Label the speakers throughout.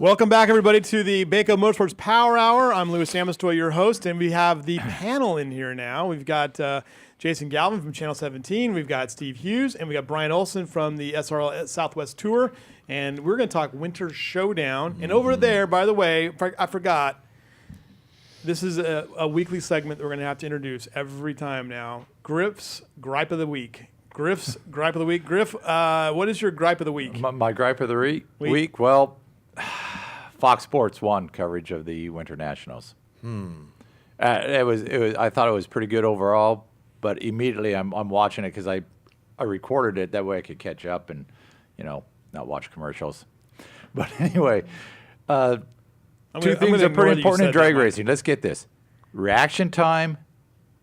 Speaker 1: Welcome back, everybody, to the Baco Motorsports Power Hour. I'm Louis Samastoy, your host, and we have the panel in here now. We've got Jason Galvin from Channel 17. We've got Steve Hughes, and we got Brian Olson from the SRL Southwest Tour. And we're going to talk Winter Showdown. And over there, by the way, I forgot, this is a weekly segment that we're going to have to introduce every time now. Griff's Gripe of the Week. Griff's Gripe of the Week. Griff, what is your Gripe of the Week?
Speaker 2: My Gripe of the week? Well, Fox Sports won coverage of the Winter Nationals. It was. I thought it was pretty good overall, but immediately I'm watching it because I recorded it that way I could catch up and not watch commercials. But anyway, two things are pretty important in drag racing. Let's get this: reaction time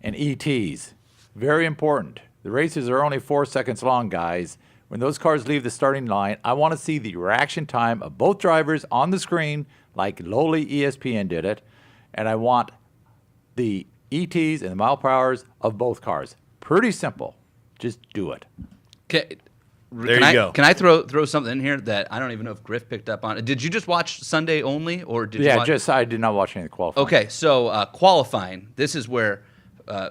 Speaker 2: and ETs. Very important. The races are only 4 seconds long, guys. When those cars leave the starting line, I want to see the reaction time of both drivers on the screen, like lowly ESPN did it, and I want the ETs and the mile per hours of both cars. Pretty simple. Just do it.
Speaker 3: Okay.
Speaker 4: There you go.
Speaker 3: Can I throw something in here that I don't even know if Griff picked up on? Did you just watch Sunday only, or did you watch?
Speaker 2: I did not watch any of the qualifying.
Speaker 3: Okay, so qualifying. This is where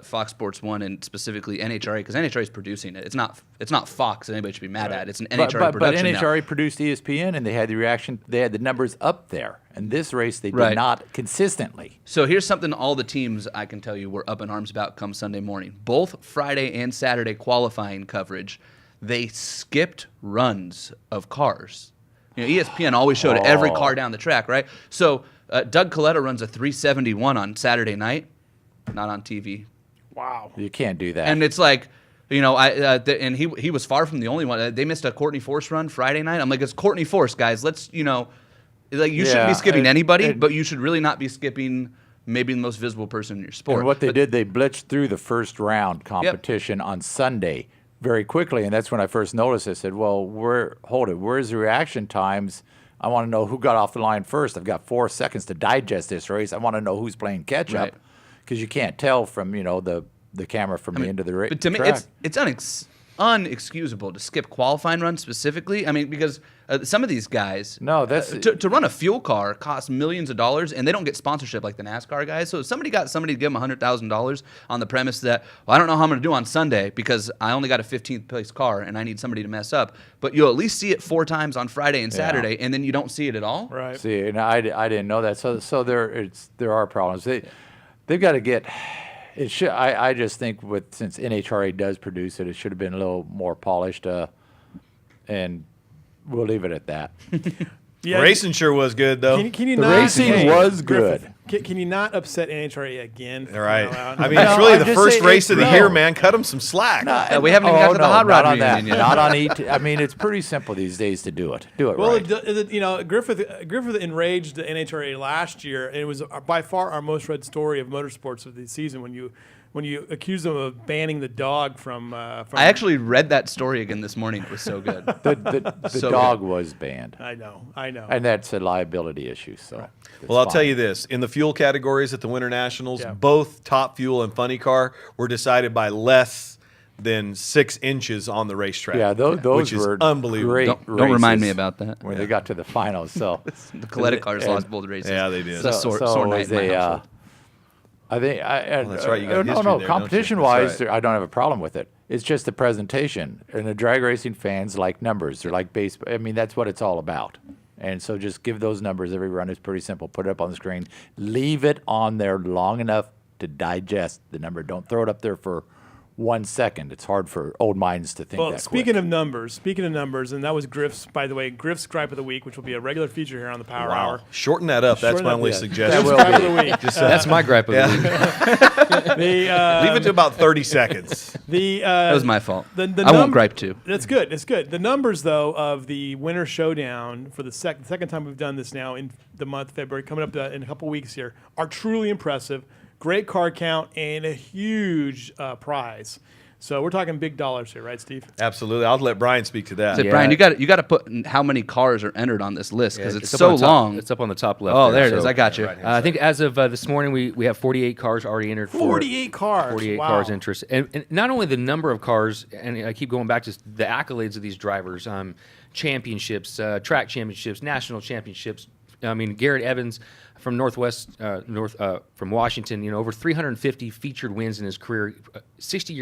Speaker 3: Fox Sports won, and specifically NHRA, because NHRA is producing it. It's not Fox that anybody should be mad at. It's an NHRA production.
Speaker 2: But NHRA produced ESPN, and they had the reaction. They had the numbers up there. And this race, they did not consistently.
Speaker 3: So here's something all the teams, I can tell you, were up in arms about come Sunday morning. Both Friday and Saturday qualifying coverage, they skipped runs of cars. ESPN always showed every car down the track, right? So Doug Coletta runs a 371 on Saturday night. Not on TV.
Speaker 1: Wow.
Speaker 2: You can't do that.
Speaker 3: And it's like, and he was far from the only one. They missed a Courtney Force run Friday night. I'm like, it's Courtney Force, guys. Let's, you shouldn't be skipping anybody, but you should really not be skipping maybe the most visible person in your sport.
Speaker 2: And what they did, they blitzed through the first round competition on Sunday very quickly, and that's when I first noticed. I said, well, where's the reaction times? I want to know who got off the line first. I've got 4 seconds to digest this race. I want to know who's playing catch-up.
Speaker 3: Right.
Speaker 2: Because you can't tell from the camera from the end of the race.
Speaker 3: But to me, it's unexcusable to skip qualifying runs specifically. I mean, because some of these guys, to run a fuel car costs millions of dollars, and they don't get sponsorship like the NASCAR guys. So if somebody got somebody to give them $100,000 on the premise that, well, I don't know how I'm going to do on Sunday because I only got a 15th place car and I need somebody to mess up, but you'll at least see it 4 times on Friday and Saturday, and then you don't see it at all.
Speaker 1: Right.
Speaker 2: See, and I didn't know that. So there are problems. They've got to get. It should. I just think since NHRA does produce it, it should have been a little more polished. And we'll leave it at that.
Speaker 4: Racing sure was good though.
Speaker 1: Can you
Speaker 2: the
Speaker 1: not,
Speaker 2: racing was good.
Speaker 1: Can you not upset NHRA again?
Speaker 4: All right. I mean, it's really the first race of the year, man. Cut them some slack.
Speaker 3: We haven't even got to the hot rod reunion yet.
Speaker 2: Not on ET. I mean, it's pretty simple these days to do it. Do it right.
Speaker 1: Griffith enraged the NHRA last year, and it was by far our most read story of motorsports of the season when you accused them of banning the dog from.
Speaker 3: I actually read that story again this morning. It was so good.
Speaker 2: The dog was banned.
Speaker 1: I know.
Speaker 2: And that's a liability issue. So.
Speaker 4: Well, I'll tell you this: in the fuel categories at the Winter Nationals, both Top Fuel and Funny Car were decided by less than 6 inches on the racetrack.
Speaker 2: Yeah, those
Speaker 4: which
Speaker 2: were
Speaker 4: is unbelievable.
Speaker 2: Great
Speaker 3: don't remind me about that.
Speaker 2: When they got to the finals. So
Speaker 3: the Coletta cars lost both races.
Speaker 4: Yeah, they did.
Speaker 3: It's a sore night in my household.
Speaker 2: I think
Speaker 4: that's right. You got history there,
Speaker 2: competition-wise,
Speaker 4: right.
Speaker 2: I don't have a problem with it. It's just the presentation, and the drag racing fans like numbers. They're like baseball. I mean, that's what it's all about. And so just give those numbers every run. It's pretty simple. Put it up on the screen. Leave it on there long enough to digest the number. Don't throw it up there for 1 second. It's hard for old minds to think that
Speaker 1: speaking of numbers, and that was Griff's Gripe of the Week, which will be a regular feature here on the Power Hour.
Speaker 4: Shorten that up. That's my only suggestion.
Speaker 1: Gripe of the Week.
Speaker 5: That's my gripe of the week.
Speaker 4: Leave it to about 30 seconds.
Speaker 3: That was my fault. I won't gripe too.
Speaker 1: That's good. It's good. The numbers, though, of the Winter Showdown for the second time we've done this now in the month of February, coming up in a couple weeks here, are truly impressive. Great car count and a huge prize. So we're talking big dollars here, right, Steve?
Speaker 4: Absolutely. I'll let Brian speak to that.
Speaker 3: So Brian, you got to put how many cars are entered on this list because it's so long.
Speaker 5: It's up on the top left.
Speaker 3: Oh, there it is. I got you.
Speaker 5: I think as of this morning, we have 48 cars already entered.
Speaker 1: 48 cars.
Speaker 5: 48 cars interest, and not only the number of cars, and I keep going back to the accolades of these drivers, championships, track championships, national championships, I mean, Garrett Evans from from Washington, over 350 featured wins in his career, 60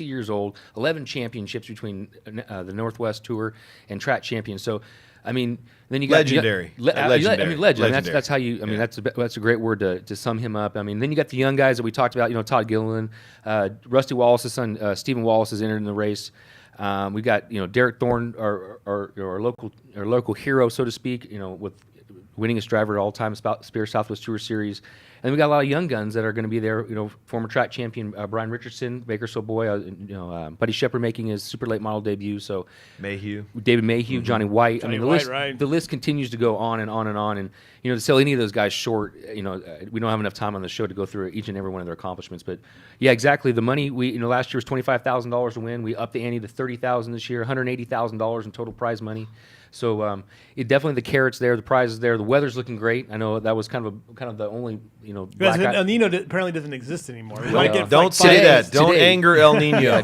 Speaker 5: years old, 11 championships between the Northwest Tour and track champions. So, I mean, then you got
Speaker 4: legendary.
Speaker 5: Legendary. I mean, legend.
Speaker 4: Legendary.
Speaker 5: That's how you. I mean, that's a great word to sum him up. I mean, then you got the young guys that we talked about. Todd Gilliland, Rusty Wallace's son, Stephen Wallace is entered in the race. We got Derek Thorne, our local hero, so to speak. With winningest driver at all time, Spear Southwest Tour Series. And then we got a lot of young guns that are going to be there. Former track champion Brian Richardson, Bakersfield boy. Buddy Shepard making his super late model debut. So David Mayhew, Johnny White. The list continues to go on and on and on. And to sell any of those guys short, we don't have enough time on the show to go through each and every one of their accomplishments. But yeah, exactly. The money last year was $25,000 to win. We upped the ante to $30,000 this year, $180,000 in total prize money. So it definitely the carrots there, the prize is there. The weather's looking great. I know that was kind of the only
Speaker 1: Because El Nino apparently doesn't exist anymore.
Speaker 4: Don't say that. Don't anger El Nino.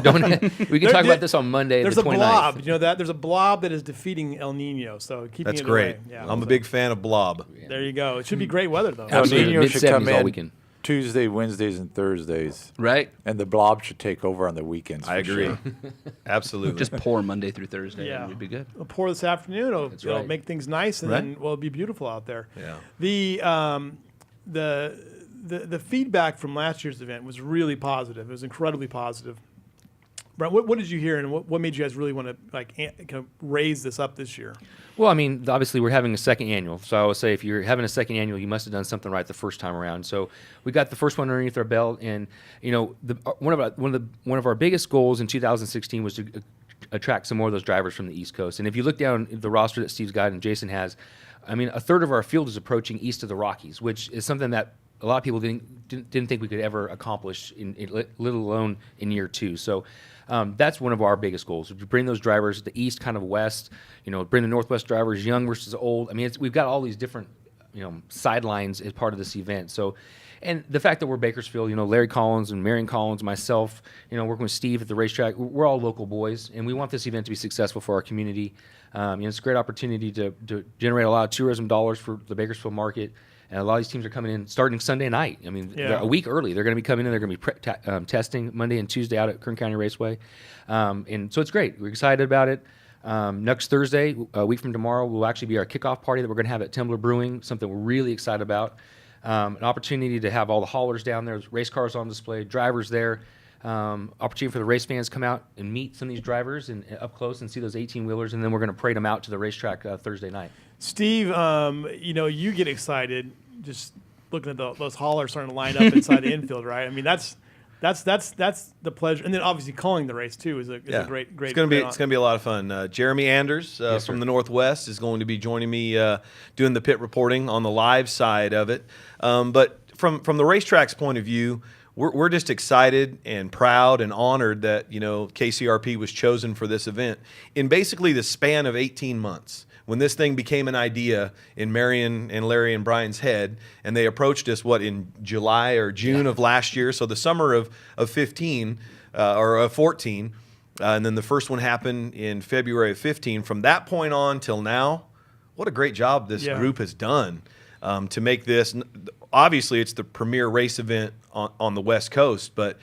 Speaker 5: We can talk about this on Monday.
Speaker 1: There's
Speaker 5: the
Speaker 1: a
Speaker 5: 29th.
Speaker 1: blob. You know that there's a blob that is defeating El Nino. So keeping
Speaker 4: That's
Speaker 1: it
Speaker 4: great.
Speaker 1: away. Yeah,
Speaker 4: I'm a big fan of blob.
Speaker 1: There you go. It should be great weather though.
Speaker 2: El
Speaker 5: Absolutely.
Speaker 2: Nino should come
Speaker 5: Mid-70s all
Speaker 2: in
Speaker 5: weekend.
Speaker 2: Tuesday, Wednesdays, and Thursdays.
Speaker 3: Right.
Speaker 2: And the blob should take over on the weekends.
Speaker 4: I agree.
Speaker 2: Sure.
Speaker 3: Just pour Monday through Thursday.
Speaker 1: Yeah.
Speaker 3: And we'd be good.
Speaker 1: We'll pour this afternoon. It'll
Speaker 5: right.
Speaker 1: make things nice, and
Speaker 4: Right.
Speaker 1: then it'll be beautiful out there.
Speaker 4: Yeah.
Speaker 1: The feedback from last year's event was really positive. It was incredibly positive. Brent, what did you hear, and what made you guys really want to kind of raise this up this year?
Speaker 5: Well, I mean, obviously we're having a second annual, so I would say if you're having a second annual, you must have done something right the first time around. So we got the first one underneath our belt, and one of our biggest goals in 2016 was to attract some more of those drivers from the East Coast. And if you look down the roster that Steve's got and Jason has, I mean, a third of our field is approaching east of the Rockies, which is something that a lot of people didn't think we could ever accomplish, let alone in year two. So that's one of our biggest goals: to bring those drivers the east, kind of west. Bring the Northwest drivers, young versus old. I mean, we've got all these different sidelines as part of this event. So, and the fact that we're Bakersfield, Larry Collins and Marion Collins, myself, working with Steve at the racetrack, we're all local boys, and we want this event to be successful for our community. It's a great opportunity to generate a lot of tourism dollars for the Bakersfield market. And a lot of these teams are coming in starting Sunday night. I mean, they're a week early. They're going to be coming in. They're going to be testing Monday and Tuesday out at Kern County Raceway. And so it's great. We're excited about it. Next Thursday, a week from tomorrow, will actually be our kickoff party that we're going to have at Temblor Brewing, something we're really excited about. An opportunity to have all the haulers down there, race cars on display, drivers there. Opportunity for the race fans to come out and meet some of these drivers and up close and see those 18-wheelers, and then we're going to parade them out to the racetrack Thursday night. Steve,
Speaker 1: you get excited just looking at those haulers starting to line up inside the infield, right? I mean, that's the pleasure, and then obviously calling the race too is a great.
Speaker 4: It's going to be a lot of fun. Jeremy Anders from the Northwest is going to be joining me doing the pit reporting on the live side of it. But from the racetrack's point of view, we're just excited and proud and honored that KCRP was chosen for this event in basically the span of 18 months. When this thing became an idea in Marion and Larry and Brian's head, and they approached us, in July or June of last year, so the summer of 15 or of 14, and then the first one happened in February of 15. From that point on till now, what a great job this group has done to make this. Obviously, it's the premier race event on the West Coast, but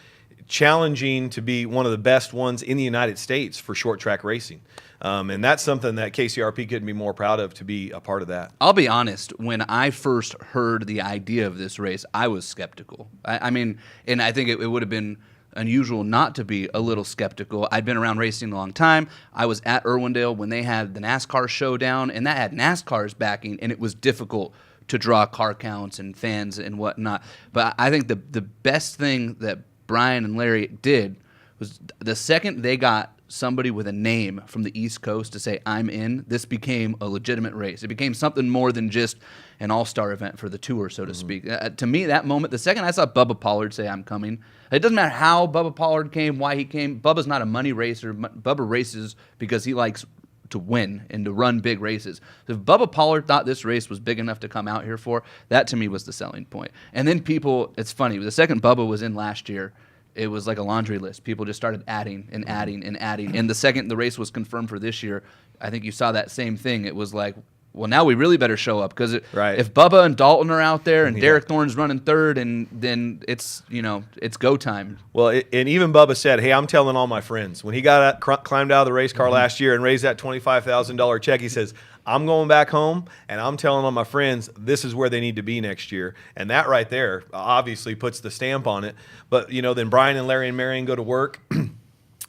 Speaker 4: challenging to be one of the best ones in the United States for short track racing. And that's something that KCRP couldn't be more proud of, to be a part of that.
Speaker 3: I'll be honest, when I first heard the idea of this race, I was skeptical. I mean, and I think it would have been unusual not to be a little skeptical. I'd been around racing a long time. I was at Irwindale when they had the NASCAR showdown, and that had NASCAR's backing, and it was difficult to draw car counts and fans and whatnot. But I think the best thing that Brian and Larry did was the second they got somebody with a name from the East Coast to say, I'm in, this became a legitimate race. It became something more than just an all-star event for the tour, so to speak. To me, that moment, the second I saw Bubba Pollard say, I'm coming, it doesn't matter how Bubba Pollard came, why he came. Bubba's not a money racer. Bubba races because he likes to win and to run big races. If Bubba Pollard thought this race was big enough to come out here for, that to me was the selling point. And then people, it's funny, the second Bubba was in last year, it was like a laundry list. People just started adding and adding and adding. And the second the race was confirmed for this year, I think you saw that same thing. It was like, well, now we really better show up because
Speaker 4: Right.
Speaker 3: if Bubba and Dalton are out there and Derek Thorne's running third, and then it's it's go time.
Speaker 4: Well, and even Bubba said, "Hey, I'm telling all my friends." When he climbed out of the race car last year and raised that $25,000 check, he says, "I'm going back home and I'm telling all my friends this is where they need to be next year." And that right there obviously puts the stamp on it. But then Brian and Larry and Marion go to work.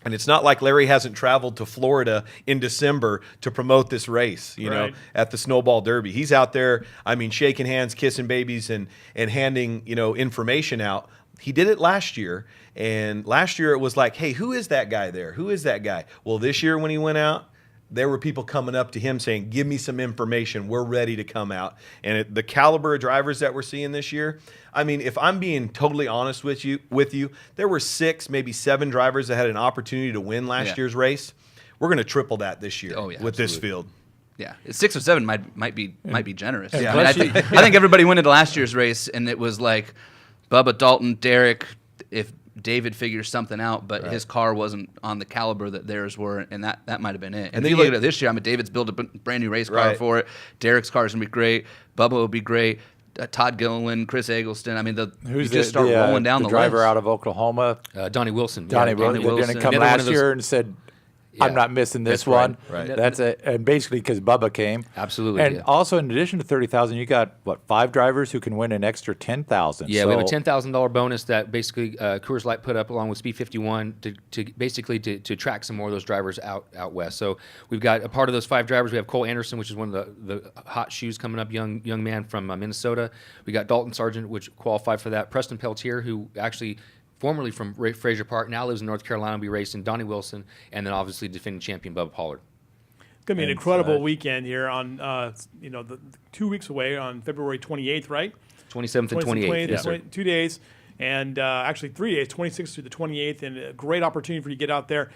Speaker 4: And it's not like Larry hasn't traveled to Florida in December to promote this race,
Speaker 1: Right.
Speaker 4: at the Snowball Derby. He's out there, shaking hands, kissing babies, and handing, information out. He did it last year, and last year it was like, hey, who is that guy there? Who is that guy? Well, this year when he went out, there were people coming up to him saying, give me some information. We're ready to come out. And the caliber of drivers that we're seeing this year, if I'm being totally honest with you, there were 6, maybe 7 drivers that had an opportunity to win last year's race. We're going to triple that this year with this field.
Speaker 3: Yeah, 6 or 7 might be generous.
Speaker 1: Yeah.
Speaker 3: I think everybody went into last year's race, and it was like Bubba, Dalton, Derek. If David figures something out, but his car wasn't on the caliber that theirs were, and that might have been it. And if you look at it this year, David's built a brand new race car for it. Derek's car is going to be great. Bubba will be great. Todd Gilliland, Chris Eggleston. You just start rolling down the
Speaker 2: driver
Speaker 3: list.
Speaker 2: out of Oklahoma?
Speaker 5: Donnie Wilson.
Speaker 2: Donnie Wilson didn't come last year and said, I'm not missing this one.
Speaker 4: Right.
Speaker 2: And basically because Bubba came.
Speaker 5: Absolutely.
Speaker 2: And also in addition to 30,000, you got 5 drivers who can win an extra 10,000.
Speaker 5: Yeah, we have a $10,000 bonus that basically Coors Light put up along with Speed 51 to track some more of those drivers out west. So we've got a part of those 5 drivers. We have Cole Anderson, which is one of the hot shoes coming up, young man from Minnesota. We got Dalton Sargent, which qualified for that. Preston Peltier, who actually formerly from Fraser Park, now lives in North Carolina, will be racing Donnie Wilson, and then obviously defending champion Bubba Pollard.
Speaker 1: It's going to be an incredible weekend here on, 2 weeks away on February 28th, right?
Speaker 5: 27th and 28th. Yes, sir.
Speaker 1: 2 days, and actually 3 days, 26th through the 28th, and a great opportunity for you to get out there.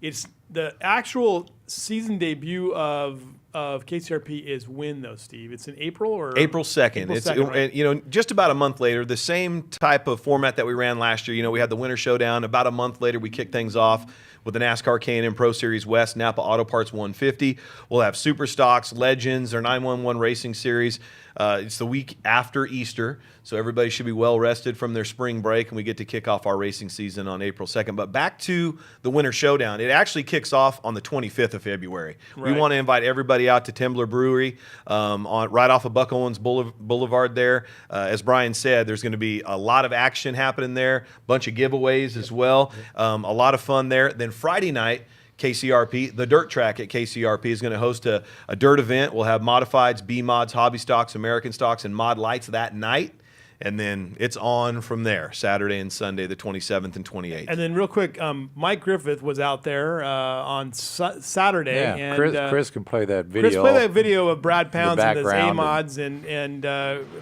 Speaker 1: It's the actual season debut of KCRP is when, though, Steve? It's in April or
Speaker 4: April 2nd.
Speaker 1: April 2nd, right?
Speaker 4: Just about a month later, the same type of format that we ran last year. We had the Winter Showdown. About a month later, we kicked things off with the NASCAR K&N Pro Series West Napa Auto Parts 150. We'll have Super Stocks, Legends, our 911 Racing Series. It's the week after Easter, so everybody should be well rested from their spring break, and we get to kick off our racing season on April 2nd. But back to the Winter Showdown. It actually kicks off on the 25th of February.
Speaker 1: Right.
Speaker 4: We want to invite everybody out to Tembler Brewery right off of Buck Owens Boulevard there. As Brian said, there's going to be a lot of action happening there, bunch of giveaways as well, a lot of fun there. Then Friday night, KCRP, the dirt track at KCRP is going to host a dirt event. We'll have modifieds, B-mods, hobby stocks, American stocks, and mod lights that night. And then it's on from there, Saturday and Sunday, the 27th and 28th.
Speaker 1: And then real quick, Mike Griffith was out there on Saturday.
Speaker 2: Yeah,
Speaker 1: and
Speaker 2: Chris can play that video.
Speaker 1: Chris played that video of Brad Pounds and his
Speaker 2: background
Speaker 1: A-mods, and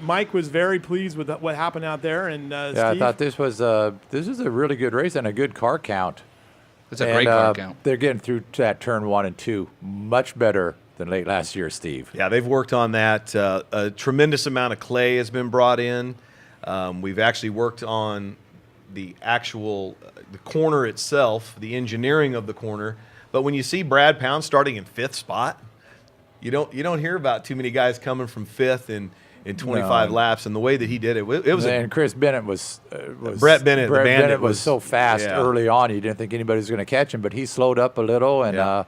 Speaker 1: Mike was very pleased with what happened out there. And Steve?
Speaker 2: I thought this was a really good race and a good car count.
Speaker 3: It's a great car count.
Speaker 2: They're getting through to that turn 1 and 2 much better than late last year, Steve.
Speaker 4: Yeah, they've worked on that. A tremendous amount of clay has been brought in. We've actually worked on the actual the corner itself, the engineering of the corner. But when you see Brad Pound starting in 5th spot, you don't hear about too many guys coming from 5th in 25 laps, and the way that he did it was.
Speaker 2: And Chris Bennett was
Speaker 4: Brett Bennett.
Speaker 2: Brett
Speaker 4: the bandit
Speaker 2: Bennett was so fast early on. You didn't think anybody was going to catch him, but he slowed up a little, and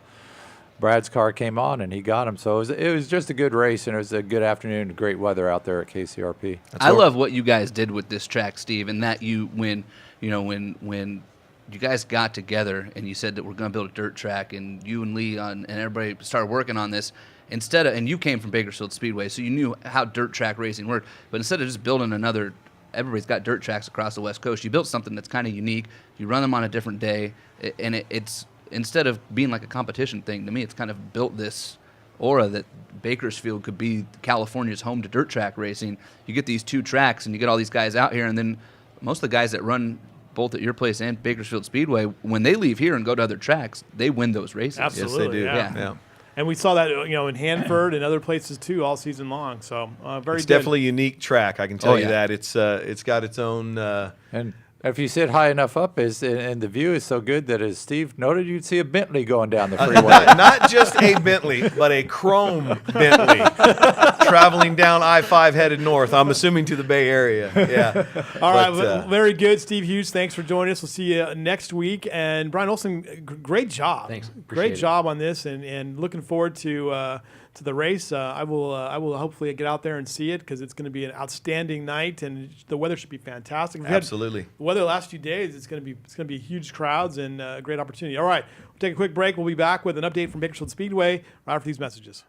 Speaker 2: Brad's car came on, and he got him. So it was just a good race, and it was a good afternoon. Great weather out there at KCRP.
Speaker 3: I love what you guys did with this track, Steve, and that when you guys got together and you said that we're going to build a dirt track, and you and Lee and everybody started working on this. And you came from Bakersfield Speedway, so you knew how dirt track racing worked. But instead of just building everybody's got dirt tracks across the West Coast. You built something that's kind of unique. You run them on a different day, and it's instead of being like a competition thing, to me, it's kind of built this aura that Bakersfield could be California's home to dirt track racing. You get these 2 tracks, and you get all these guys out here, and then most of the guys that run both at your place and Bakersfield Speedway, when they leave here and go to other tracks, they win those races.
Speaker 1: Absolutely,
Speaker 4: yes, they do.
Speaker 1: Yeah. And we saw that, in Hanford and other places too, all season long. So very
Speaker 4: it's
Speaker 1: good.
Speaker 4: definitely a unique track. I can tell you that it's got its own
Speaker 2: If you sit high enough up, and the view is so good that, as Steve noted, you'd see a Bentley going down the freeway.
Speaker 4: Not just a Bentley, but a chrome Bentley traveling down I-5 headed north. I'm assuming to the Bay Area. Yeah.
Speaker 1: All right, very good, Steve Hughes. Thanks for joining us. We'll see you next week. And Brian Olson, great job.
Speaker 5: Thanks.
Speaker 1: Great job on this, and looking forward to the race. I will hopefully get out there and see it because it's going to be an outstanding night, and the weather should be fantastic.
Speaker 4: Absolutely.
Speaker 1: The weather the last few days, it's going to be huge crowds and a great opportunity. All right, we'll take a quick break. We'll be back with an update from Bakersfield Speedway right after these messages.